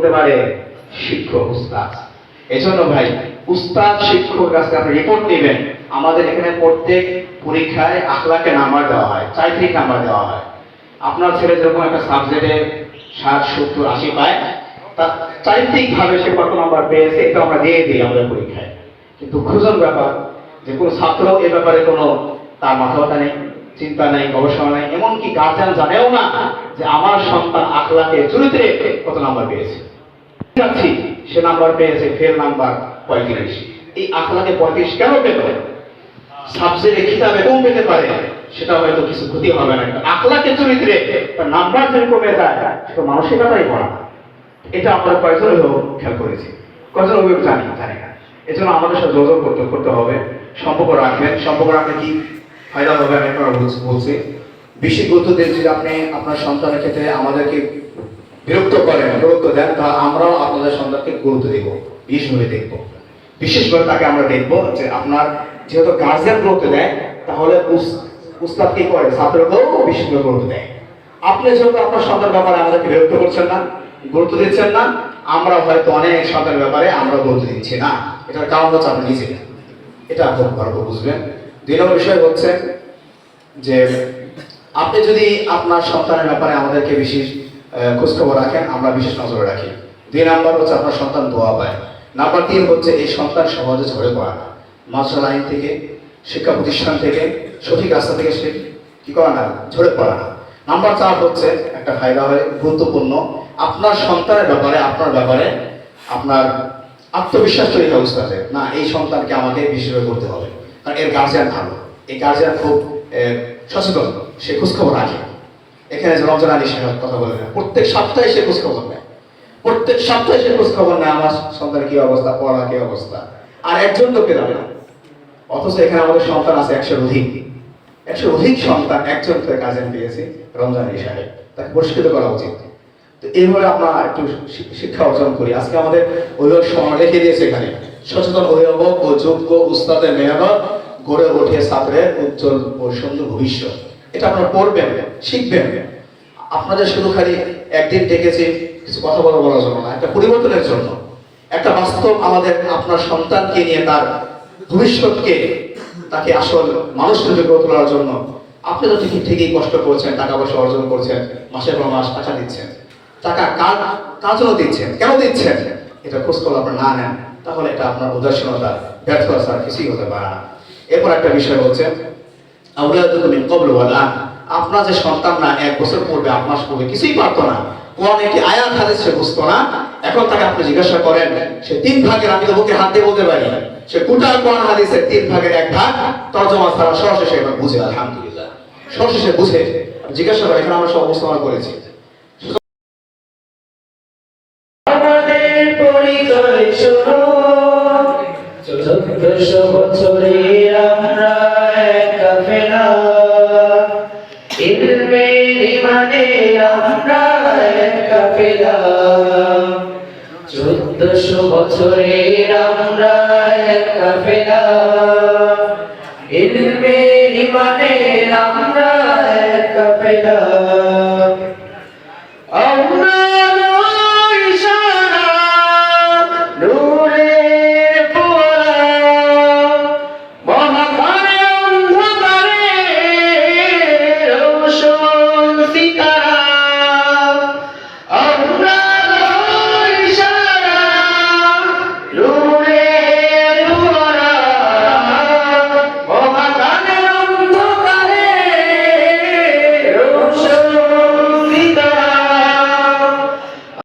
করতে পারে শিক্ষক উস্তাদ। এজন্য ভাই উস্তাদ শিক্ষক কাছে আপনি রিপোর্ট নেবেন। আমাদের এখানে প্রত্যেক পরীক্ষায় আখলাকে নাম্বার দেওয়া হয়, চারিত্রিক নাম্বার দেওয়া হয়। আপনার ছেলে যেরকম একটা সাবজেক্টে 60, 70, 80 পায়, তার চারিত্রিক ভাবে সে কত নাম্বার পেয়েছে এটা আমরা দিয়ে দিই আমাদের পরীক্ষায়। কিন্তু দুঃখজনক ব্যাপার যে কোনো ছাত্র এ ব্যাপারে কোনো তার মাথা ব্যথা নেই, চিন্তা নেই, গবেষণা নেই, এমনকি গার্জিয়ান জানেও না যে আমার সন্তান আখলাকে চরিত্রে কত নাম্বার পেয়েছে। যাচ্ছি সে নাম্বার পেয়েছে ফেল নাম্বার 35। এই আখলাকে 35 কেন পেল? সাবজেক্টে খিতাবে কম পেতে পারে, সেটা হয়তো কিছু ক্ষতি হবে না। আখলাকে চরিত্রে তার নাম্বার যদি কমে যায় সেটা মানসিকতাই পড়া। এটা আমরা কয়েকজন অভিভাবক খেয়াল করেছি, কয়েকজন অভিভাবক জানি না। এজন্য আমাদের সাথে যোগাযোগ করতে হবে, সম্পর্ক রাখবেন। সম্পর্ক রাখলে কি ফায়দা হবে আমি আপনারা বলছি। বেশি গুরুত্ব দেন যদি আপনি আপনার সন্তানের ক্ষেত্রে আমাদেরকে বিরক্ত করেন, গুরুত্ব দেন, তা আমরাও আপনাদের সন্তানকে গুরুত্ব দেব, বিশেষভাবে দেখব। বিশেষ করে তাকে আমরা দেখব যে আপনার যেহেতু গার্জিয়ান গুরুত্ব দেয়, তাহলে উস্তাদ কি করে ছাত্রকেও বিশেষভাবে গুরুত্ব দেয়। আপনি যেহেতু আপনার সন্তানের ব্যাপারে আমাদেরকে বিরক্ত করছেন না, গুরুত্ব দিচ্ছেন না, আমরা হয়তো অনেক সন্তানের ব্যাপারে আমরা গুরুত্ব দিচ্ছি না। এটার কারণ হচ্ছে আপনি নিজে, এটা খুব ভালো বুঝবেন। 2 নম্বর বিষয় হচ্ছে যে আপনি যদি আপনার সন্তানের ব্যাপারে আমাদেরকে বেশি খোঁজখবর রাখেন, আমরা বিশেষ নজরে রাখি। 2 নম্বর হচ্ছে আপনার সন্তান দোয়া পায়। নাম্বার 3 হচ্ছে এই সন্তান সমাজে ঝরে পড়ে না, মাদ্রাসা লাইন থেকে, শিক্ষা প্রতিষ্ঠান থেকে, সঠিক রাস্তা থেকে সে কি করে না, ঝরে পড়ে না। নাম্বার 4 হচ্ছে একটা ফায়দা হয় গুরুত্বপূর্ণ, আপনার সন্তানের ব্যাপারে আপনার আত্মবিশ্বাস তৈরি হয় উস্তাদের, না এই সন্তানকে আমাকে বিশেষভাবে করতে হবে, কারণ এর গার্জিয়ান ভালো, এই গার্জিয়ান খুব সচেতন, সে খোঁজখবর রাখে। এখানে যে রমজান আলী সাহেব কথা বলে না, প্রত্যেক সপ্তাহে সে খোঁজখবর নেয়, আমার সন্তানের কি অবস্থা, পড়া কি অবস্থা। আর একজন লোককে যাবে না, অথচ এখানে আমাদের সন্তান আছে 100-এর অধিক সন্তান, একজন গার্জিয়ান পেয়েছে রমজান আলী সাহেব, তাকে পুরস্কৃত করা উচিত। তো এইভাবে আমরা একটু শিক্ষা অর্জন করি। আজকে আমাদের অভিভাবক সময় লিখে দিয়েছে এখানে, সচেতন অভিভাবক ও যোগ্য উস্তাদের মেহনত গড়ে ওঠে ছাত্রের উজ্জ্বল ও সুন্দর ভবিষ্যৎ। এটা আপনারা পড়বেন, শিখবেন। আপনাদের শুধু খালি একদিন ডেকেছি কিছু কথা বলার জন্য না, একটা পরিবর্তনের জন্য, একটা বাস্তব আমাদের আপনার সন্তানকে নিয়ে তার ভবিষ্যৎকে, তাকে আসল মানুষ রূপে গড়ে তোলার জন্য। আপনি তো ঠিকই কষ্ট করছেন, টাকা পয়সা অর্জন করছেন, মাসের পর মাস টাকা দিচ্ছেন, টাকা কার জন্য দিচ্ছেন, কেন দিচ্ছেন, এটা খোঁজ খবর আপনার না নেন, তাহলে এটা আপনার উদাসীনতা, ব্যর্থতা ছাড়া কিছুই হতে পারে না। এরপর একটা বিষয় হচ্ছে আপনার যে সন্তান না 1 বছর পূর্বে, 1 মাস পূর্বে কিছুই পারতো না, কোন একটি আয়াত হাদিস সে বুঝতো না, এখন তাকে আপনি জিজ্ঞাসা করেন, সে 3 ভাগের, আমি তো বুকে হাত দিয়ে বলতে পারি, সে গোটা কোরআন হাদিসের 3 ভাগের 1 ভাগ তরজমা ছাড়া সরাসরি সে বুঝে, আলহামদুলিল্লাহ সরাসরি বুঝে। জিজ্ঞাসা করে, এখানে আমরা সব অবস্থান করেছি। পরিচয় শুনো, 1400 বছরের আমরা এক কাফেলা, ইলমের ইমানের আমরা এক কাফেলা, 1400 বছরের আমরা এক কাফেলা, ইলমের ইমানের আমরা এক কাফেলা। আমরা